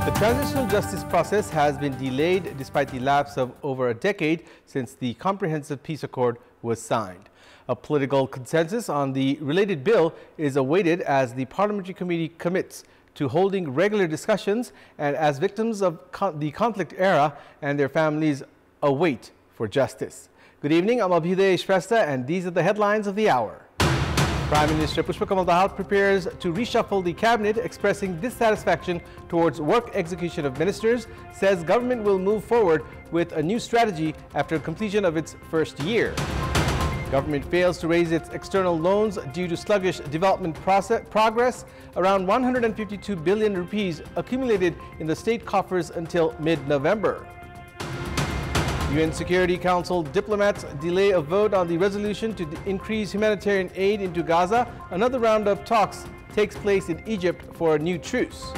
The transitional justice process has been delayed despite the lapse of over a decade since the Comprehensive Peace Accord was signed. A political consensus on the related bill is awaited as the Parliamentary Committee commits to holding regular discussions and as victims of the conflict era and their families await for justice. Good evening, I'm Abhyuday Shrestha and these are the headlines of the hour. Prime Minister Pushpa Kamal Dahal prepares to reshuffle the cabinet, expressing dissatisfaction towards work execution of ministers, says government will move forward with a new strategy after completion of its first year. Government fails to raise its external loans due to sluggish development progress. Around 152 billion rupees accumulated in the state coffers until mid-November. UN Security Council diplomats delay a vote on the resolution to increase humanitarian aid into Gaza. Another round of talks takes place in Egypt for a new truce.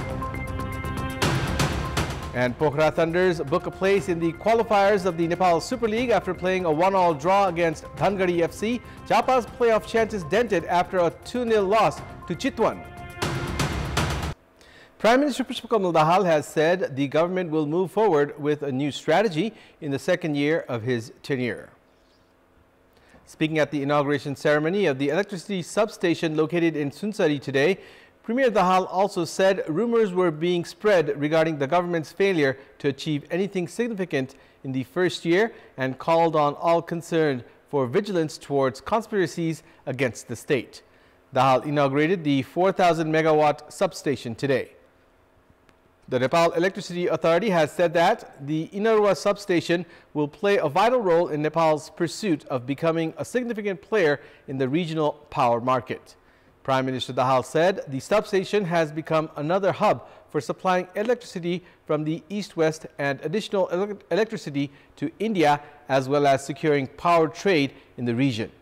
And Pokhara Thunders book a place in the qualifiers of the Nepal Super League after playing a 1-all draw against Dhangari FC. Chapa's playoff chances dented after a 2-0 loss to Chitwan. Prime Minister Pushpa Kamal Dahal has said the government will move forward with a new strategy in the second year of his tenure. Speaking at the inauguration ceremony of the electricity substation located in Sunsari today, Premier Dahal also said rumors were being spread regarding the government's failure to achieve anything significant in the first year and called on all concerned for vigilance towards conspiracies against the state. Dahal inaugurated the 4,000 megawatt substation today. The Nepal Electricity Authority has said that the Inarwa substation will play a vital role in Nepal's pursuit of becoming a significant player in the regional power market. Prime Minister Dahal said the substation has become another hub for supplying electricity from the east-west and additional electricity to India, as well as securing power trade in the region.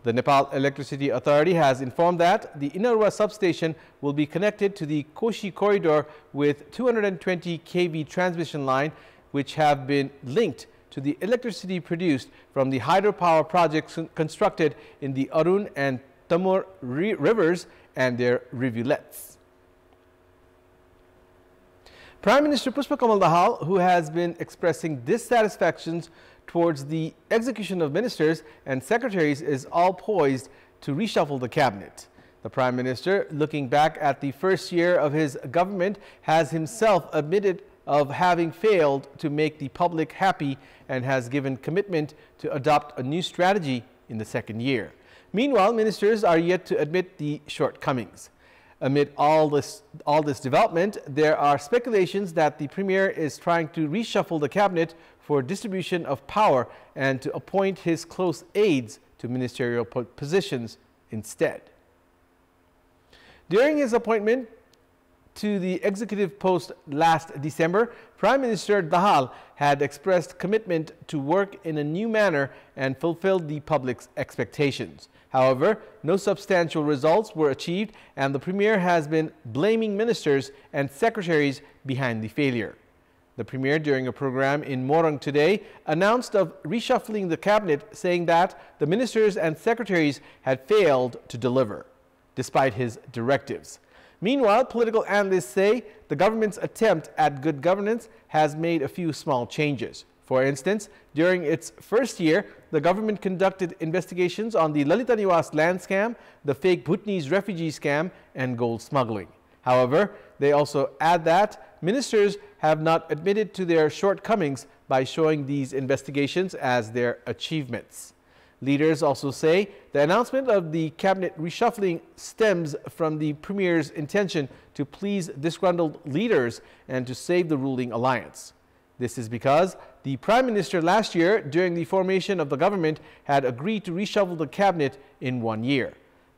The Nepal Electricity Authority has informed that the Inarwa substation will be connected to the Koshi corridor with 220 kV transmission line, which have been linked to the electricity produced from the hydropower projects constructed in the Arun and Tamur rivers and their rivulets. Prime Minister Pushpa Kamal Dahal, who has been expressing dissatisfactions towards the execution of ministers and secretaries, is all poised to reshuffle the cabinet. The Prime Minister, looking back at the first year of his government, has himself admitted of having failed to make the public happy and has given commitment to adopt a new strategy in the second year. Meanwhile, ministers are yet to admit the shortcomings. Amid all this development, there are speculations that the Premier is trying to reshuffle the cabinet for distribution of power and to appoint his close aides to ministerial positions instead. During his appointment to the executive post last December, Prime Minister Dahal had expressed commitment to work in a new manner and fulfilled the public's expectations. However, no substantial results were achieved and the Premier has been blaming ministers and secretaries behind the failure. The Premier, during a program in Morang today, announced of reshuffling the cabinet, saying that the ministers and secretaries had failed to deliver, despite his directives. Meanwhile, political analysts say the government's attempt at good governance has made a few small changes. For instance, during its first year, the government conducted investigations on the Lalita Niwas land scam, the fake Bhutanese refugee scam, and gold smuggling. However, they also add that ministers have not admitted to their shortcomings by showing these investigations as their achievements. Leaders also say the announcement of the cabinet reshuffling stems from the Premier's intention to please disgruntled leaders and to save the ruling alliance. This is because the Prime Minister last year, during the formation of the government, had agreed to reshuffle the cabinet in 1 year.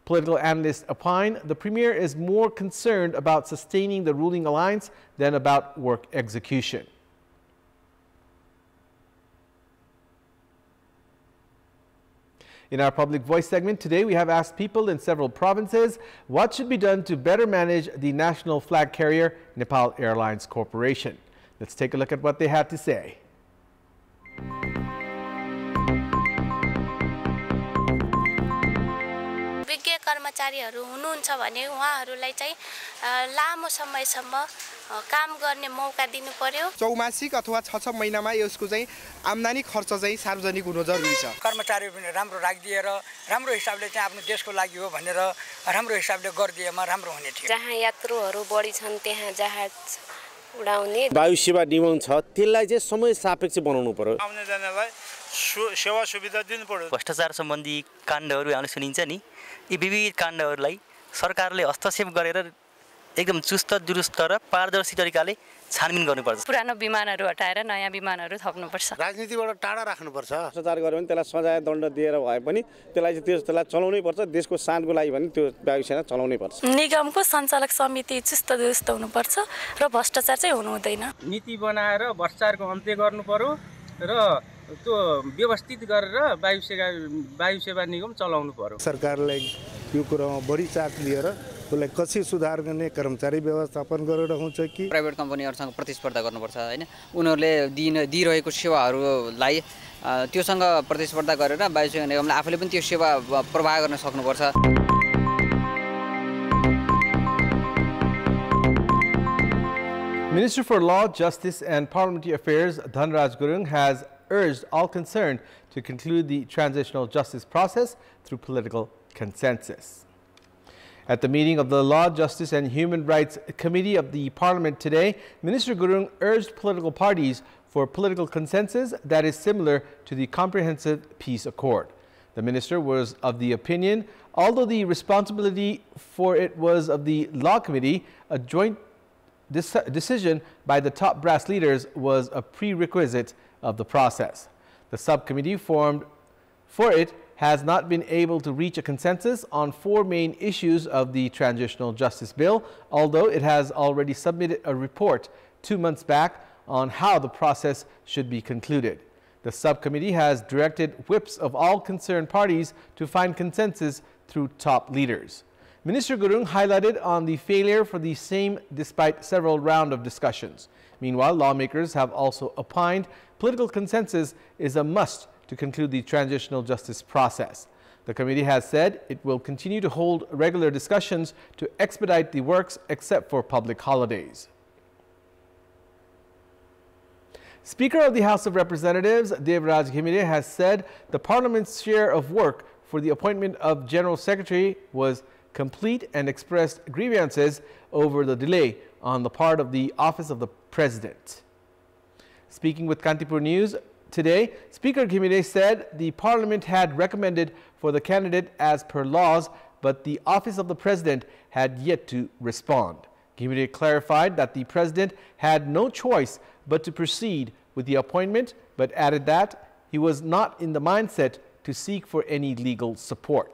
Political analysts opine the Premier is more concerned about sustaining the ruling alliance than about work execution. In our Public Voice segment today, we have asked people in several provinces what should be done to better manage the national flag carrier, Nepal Airlines Corporation. Let's take a look at what they had to say. कर्मचारीहरू हुनुहुन्छ भने उहाँहरूलाई चाहिँ लामो समयसम्म काम गर्ने मौका दिनु पर्यो। चौमासिक अथवा 6 महिनामा यसको चाहिँ आम्दानी खर्च चाहिँ सार्वजनिक हुनु जरुरी छ। कर्मचारी पनि राम्रो राखिदिएर राम्रो हिसाबले चाहिँ आफ्नो देशको लागि हो भनेर राम्रो हिसाबले गरिदिएमा राम्रो हुने थियो। जहाँ यात्रुहरू बढी छन् त्यहाँ जहाज उडाउने वायु सेवा निगम छ त्यसलाई चाहिँ समय सापेक्ष बनाउनु पर्यो। आउने जानेलाई सेवा सुविधा दिनु पर्यो। भ्रष्टाचार सम्बन्धी काण्डहरू हामीले सुनिन्छ नि, यी विविध काण्डहरूलाई सरकारले हस्तक्षेप गरेर एकदम चुस्त दुरुस्त र पारदर्शी तरिकाले छानबिन गर्नुपर्छ। पुरानो विमानहरू हटाएर नयाँ विमानहरू थप्नुपर्छ। राजनीतिबाट टाढा राख्नुपर्छ। भ्रष्टाचार गर्यो भने त्यसलाई सजाय दण्ड दिएर भए पनि त्यसलाई चलाउनै पर्छ। देशको शान्तको लागि भने त्यो वायुसेना चलाउनै पर्छ। निगमको सञ्चालक समिति चुस्त दुरुस्त हुनुपर्छ र भ्रष्टाचार चाहिँ हुनु हुँदैन। नीति बनाएर भ्रष्टाचारको अन्त्य गर्नु पर्यो र त्यो व्यवस्थित गरेर वायु सेवा निगम चलाउनु पर्यो। सरकारलाई यो कुरामा बढी चाप लिएर उसलाई कसरी सुधार गर्ने कर्मचारी व्यवस्थापन गरेर हुन्छ कि प्राइभेट कम्पनीहरुसँग प्रतिस्पर्धा गर्नुपर्छ हैन, उनीहरुले दिइरहेको सेवाहरूलाई त्योसँग प्रतिस्पर्धा गरेर वायु सेवा निगमले आफूले पनि त्यो सेवा प्रवाह गर्न सक्नुपर्छ। Minister for Law, Justice and Parliamentary Affairs D Raj Giri has urged all concerned to conclude the transitional justice process through political consensus. At the meeting of the Law, Justice and Human Rights Committee of the Parliament today, Minister Gurung urged political parties for political consensus that is similar to the Comprehensive Peace Accord. The minister was of the opinion, although the responsibility for it was of the Law Committee, a joint decision by the top brass leaders was a prerequisite of the process. The subcommittee formed for it has not been able to reach a consensus on 4 main issues of the Transitional Justice Bill, although it has already submitted a report 2 months back on how the process should be concluded. The subcommittee has directed whips of all concerned parties to find consensus through top leaders. Minister Gurung highlighted on the failure for the same despite several rounds of discussions. Meanwhile, lawmakers have also opined political consensus is a must to conclude the transitional justice process. The committee has said it will continue to hold regular discussions to expedite the works except for public holidays. Speaker of the House of Representatives, D Raj Giri, has said the Parliament's share of work for the appointment of General Secretary was complete and expressed grievances over the delay on the part of the Office of the President. Speaking with Kantipur News today, Speaker Giri said the Parliament had recommended for the candidate as per laws, but the Office of the President had yet to respond. Giri clarified that the President had no choice but to proceed with the appointment, but added that he was not in the mindset to seek for any legal support.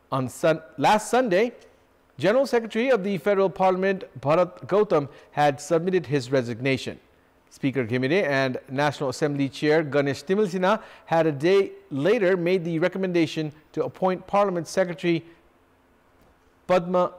On last Sunday, General Secretary of the Federal Parliament Bharat Gautam had submitted his resignation. Speaker Giri and National Assembly Chair Ganesh Timilsina had a day later made the recommendation to appoint Parliament Secretary Padma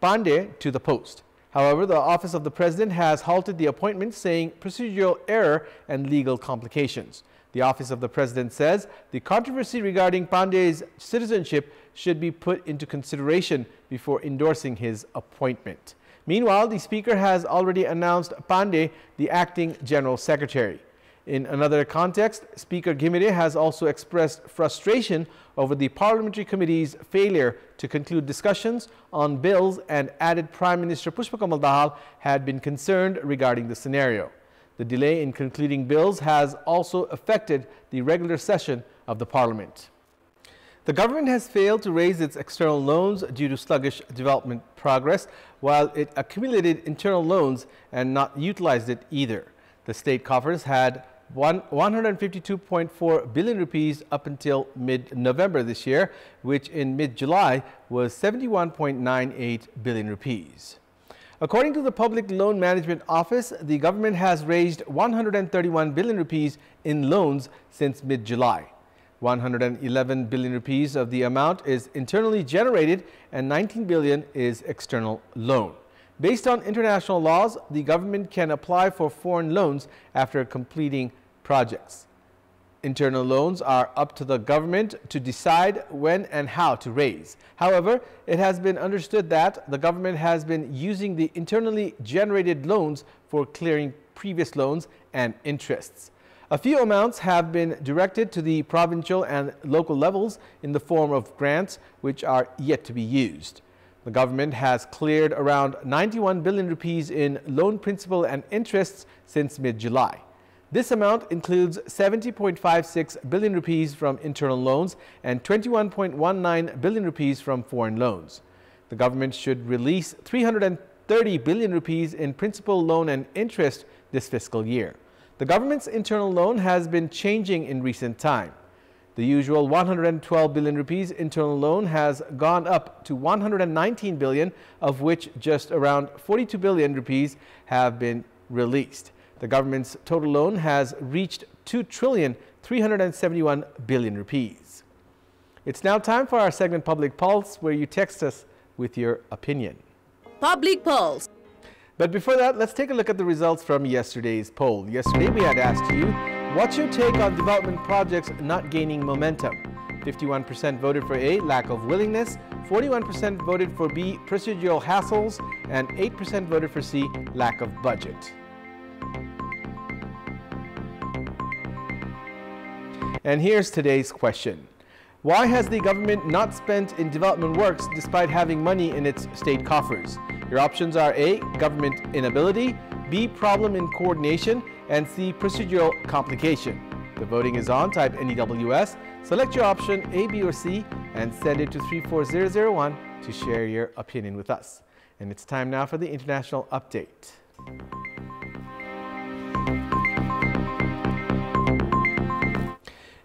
Pandey to the post. However, the Office of the President has halted the appointment, saying procedural error and legal complications. The Office of the President says the controversy regarding Pandey's citizenship should be put into consideration before endorsing his appointment. Meanwhile, the Speaker has already announced Pandey the acting General Secretary. In another context, Speaker Giri has also expressed frustration over the Parliamentary Committee's failure to conclude discussions on bills and added Prime Minister Pushpa Kamal Dahal had been concerned regarding the scenario. The delay in concluding bills has also affected the regular session of the Parliament. The government has failed to raise its external loans due to sluggish development progress, while it accumulated internal loans and not utilized it either. The state coffers had 152.4 billion rupees up until mid-November this year, which in mid-July was 71.98 billion rupees. According to the Public Loan Management Office, the government has raised 131 billion rupees in loans since mid-July. 111 billion rupees of the amount is internally generated and 19 billion is external loan. Based on international laws, the government can apply for foreign loans after completing projects. internal loans are up to the government to decide when and how to raise. However, it has been understood that the government has been using the internally generated loans for clearing previous loans and interests. A few amounts have been directed to the provincial and local levels in the form of grants, which are yet to be used. The government has cleared around 91 billion rupees in loan principal and interests since mid-July. This amount includes 70.56 billion rupees from internal loans and 21.19 billion rupees from foreign loans. The government should release 330 billion rupees in principal, loan and interest this fiscal year. The government's internal loan has been changing in recent time. The usual 112 billion rupees internal loan has gone up to 119 billion, of which just around 42 billion rupees have been released. The government's total loan has reached 2,371 billion rupees. It's now time for our segment Public Pulse, where you text us with your opinion. Public Pulse. But before that, let's take a look at the results from yesterday's poll. Yesterday, we had asked you, what's your take on development projects not gaining momentum? 51% voted for A, lack of willingness, 41% voted for B, procedural hassles, and 8% voted for C, lack of budget. And here's today's question. Why has the government not spent in development works despite having money in its state coffers? Your options are A, government inability, B, problem in coordination, and C, procedural complication. The voting is on. Type NEWS, select your option A, B, or C, and send it to 34001 to share your opinion with us. And it's time now for the international update.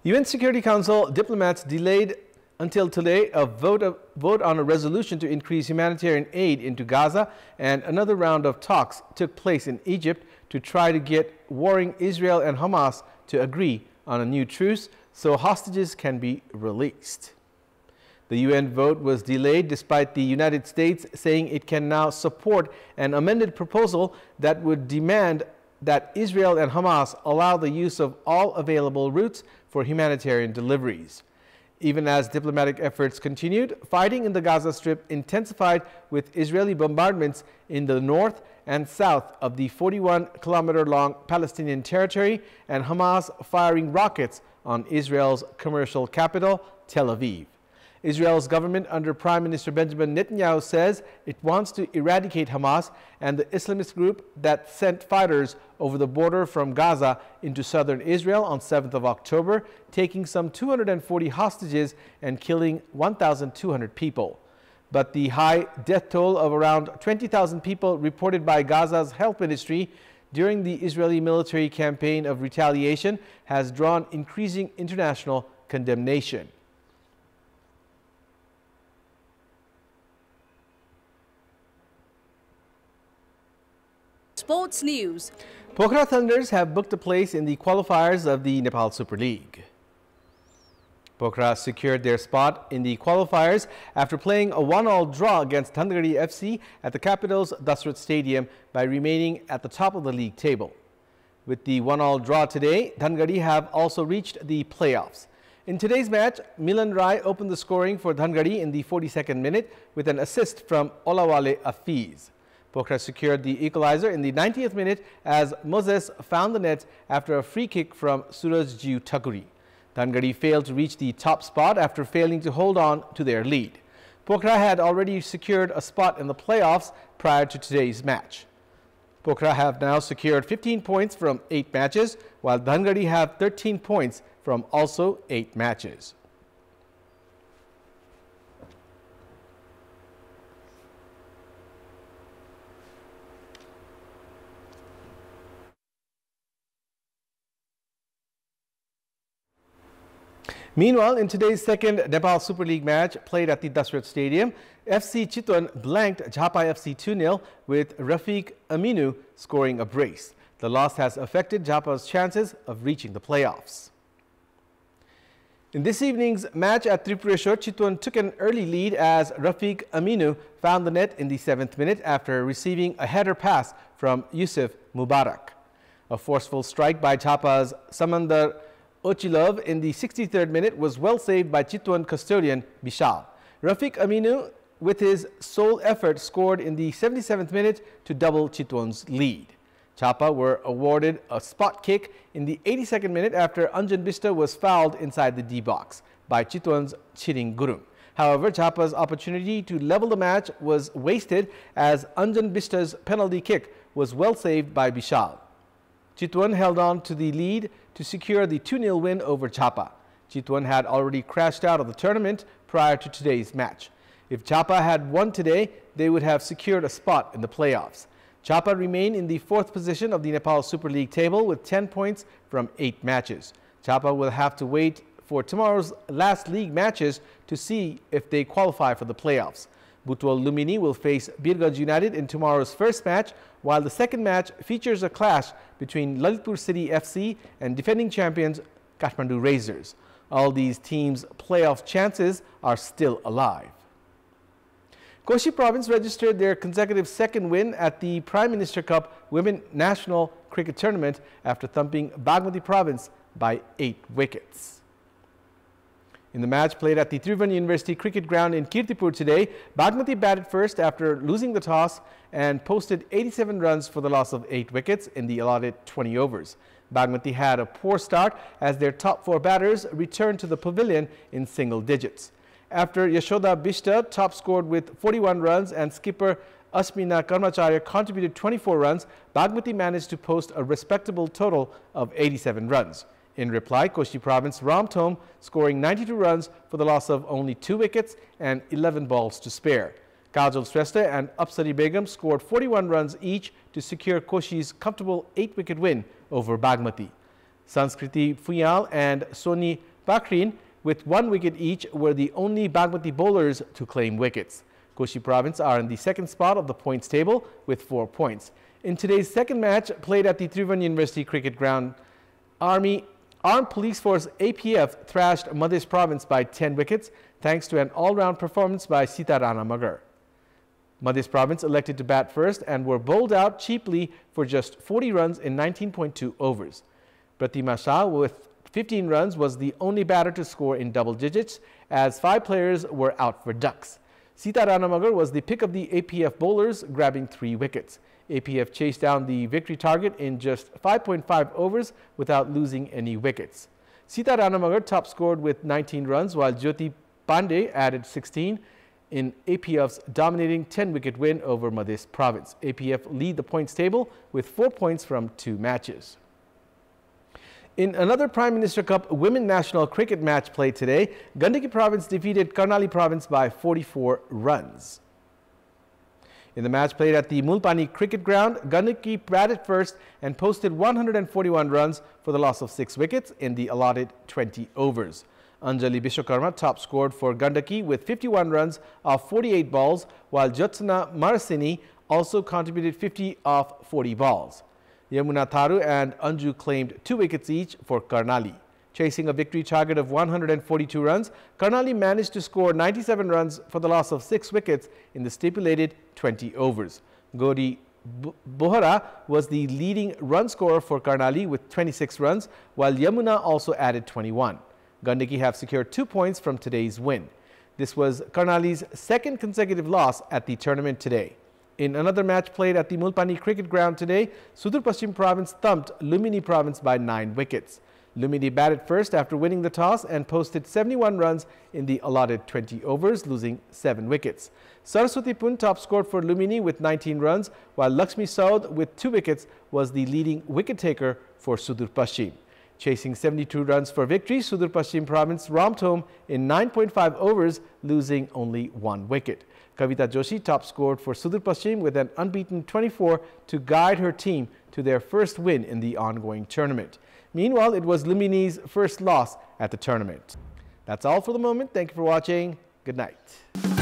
UN Security Council diplomats delayed until today a vote on a resolution to increase humanitarian aid into Gaza, and another round of talks took place in Egypt to try to get warring Israel and Hamas to agree on a new truce so hostages can be released. The UN vote was delayed despite the United States saying it can now support an amended proposal that would demand that Israel and Hamas allow the use of all available routes for humanitarian deliveries. Even as diplomatic efforts continued, fighting in the Gaza Strip intensified with Israeli bombardments in the north and south of the 41-kilometer-long Palestinian territory and Hamas firing rockets on Israel's commercial capital, Tel Aviv. Israel's government under Prime Minister Benjamin Netanyahu says it wants to eradicate Hamas and the Islamist group that sent fighters over the border from Gaza into southern Israel on 7th of October, taking some 240 hostages and killing 1,200 people. But the high death toll of around 20,000 people reported by Gaza's health ministry during the Israeli military campaign of retaliation has drawn increasing international condemnation. Sports news. Pokhara Thunders have booked a place in the qualifiers of the Nepal Super League. Pokhara secured their spot in the qualifiers after playing a 1-all draw against Dhandgari FC at the capital's Dasrat Stadium by remaining at the top of the league table. With the 1-all draw today, Dhandgari have also reached the playoffs. In today's match, Milan Rai opened the scoring for Dhandgari in the 42nd minute with an assist from Olawale Afiz. Pokhara secured the equalizer in the 90th minute as Moses found the net after a free kick from Surajjiu Thakuri. Dhandgari failed to reach the top spot after failing to hold on to their lead. Pokhara had already secured a spot in the playoffs prior to today's match. Pokhara have now secured 15 points from 8 matches, while Dhandgari have 13 points from also 8 matches. Meanwhile, in today's second Nepal Super League match played at the Dasrat Stadium, FC Chitwan blanked Jhapa FC 2-0 with Rafiq Aminu scoring a brace. The loss has affected Jhapa's chances of reaching the playoffs. In this evening's match at Tripureshwar, Chitwan took an early lead as Rafiq Aminu found the net in the 7th minute after receiving a header pass from Yusuf Mubarak. A forceful strike by Jhapa's Samandar Ochilov in the 63rd minute was well saved by Chitwan custodian Vishal. Rafiq Aminu, with his sole effort, scored in the 77th minute to double Chitwan's lead. Chapa were awarded a spot kick in the 82nd minute after Anjan Bista was fouled inside the D box by Chitwan's Chiring Gurung. However, Chapa's opportunity to level the match was wasted as Anjan Bista's penalty kick was well saved by Vishal. Chitwan held on to the lead to secure the 2-0 win over Chapa. Chitwan had already crashed out of the tournament prior to today's match. If Chapa had won today, they would have secured a spot in the playoffs. Chapa remain in the 4th position of the Nepal Super League table with 10 points from 8 matches. Chapa will have to wait for tomorrow's last league matches to see if they qualify for the playoffs. Butwal Lumini will face Birganj United in tomorrow's first match, while the second match features a clash between Lalitpur City FC and defending champions Kathmandu Razors. All these teams' playoff chances are still alive. Koshi Province registered their consecutive second win at the Prime Minister Cup Women National Cricket Tournament after thumping Bagmati Province by 8 wickets. In the match played at the Tribhuvan University Cricket Ground in Kantipur today, Bagmati batted first after losing the toss and posted 87 runs for the loss of 8 wickets in the allotted 20 overs. Bagmati had a poor start as their top 4 batters returned to the pavilion in single digits. After Yashoda Bishta top scored with 41 runs and skipper Asmina Karmacharya contributed 24 runs, Bagmati managed to post a respectable total of 87 runs. In reply, Koshi Province romped home, scoring 92 runs for the loss of only 2 wickets and 11 balls to spare. Kajal Shrestha and Apsari Begum scored 41 runs each to secure Koshi's comfortable 8-wicket win over Bagmati. Sanskriti Fuyal and Soni Pakrin with 1 wicket each were the only Bagmati bowlers to claim wickets. Koshi Province are in the 2nd spot of the points table with 4 points. In today's second match played at the Tribhuvan University Cricket Ground, Armed Police Force APF thrashed Madhya Province by 10 wickets thanks to an all-round performance by Sita Rana Magar. Madhya Province elected to bat first and were bowled out cheaply for just 40 runs in 19.2 overs. Pratima Shah with 15 runs was the only batter to score in double digits as 5 players were out for ducks. Sita Rana Magar was the pick of the APF bowlers, grabbing 3 wickets. APF chased down the victory target in just 5.5 overs without losing any wickets. Sita Rana Magar top scored with 19 runs while Jyoti Pandey added 16 in APF's dominating 10-wicket win over Madhya Province. APF lead the points table with 4 points from 2 matches. In another Prime Minister Cup Women National Cricket match played today, Gandaki Province defeated Karnali Province by 44 runs. In the match played at the Mulpani Cricket Ground, Gandaki batted first and posted 141 runs for the loss of 6 wickets in the allotted 20 overs. Anjali Bishwakarma top scored for Gandaki with 51 runs off 48 balls, while Jyotsna Marasini also contributed 50 off 40 balls. Yamuna Tharu and Anju claimed 2 wickets each for Karnali. Chasing a victory target of 142 runs, Karnali managed to score 97 runs for the loss of 6 wickets in the stipulated 20 overs. Gauri Bohra was the leading run scorer for Karnali with 26 runs, while Yamuna also added 21. Gandaki have secured 2 points from today's win. This was Karnali's 2nd consecutive loss at the tournament today. In another match played at the Mulpani Cricket Ground today, Sudur Paschim Province thumped Lumini Province by 9 wickets. Lumini batted first after winning the toss and posted 71 runs in the allotted 20 overs, losing 7 wickets. Saraswati Pun top scored for Lumini with 19 runs, while Lakshmi Saud with 2 wickets was the leading wicket taker for Sudur Paschim. Chasing 72 runs for victory, Sudur Paschim Province romped home in 9.5 overs, losing only 1 wicket. Kavita Joshi top scored for Sudur Paschim with an unbeaten 24 to guide her team to their first win in the ongoing tournament. Meanwhile, it was Lumini's first loss at the tournament. That's all for the moment. Thank you for watching. Good night.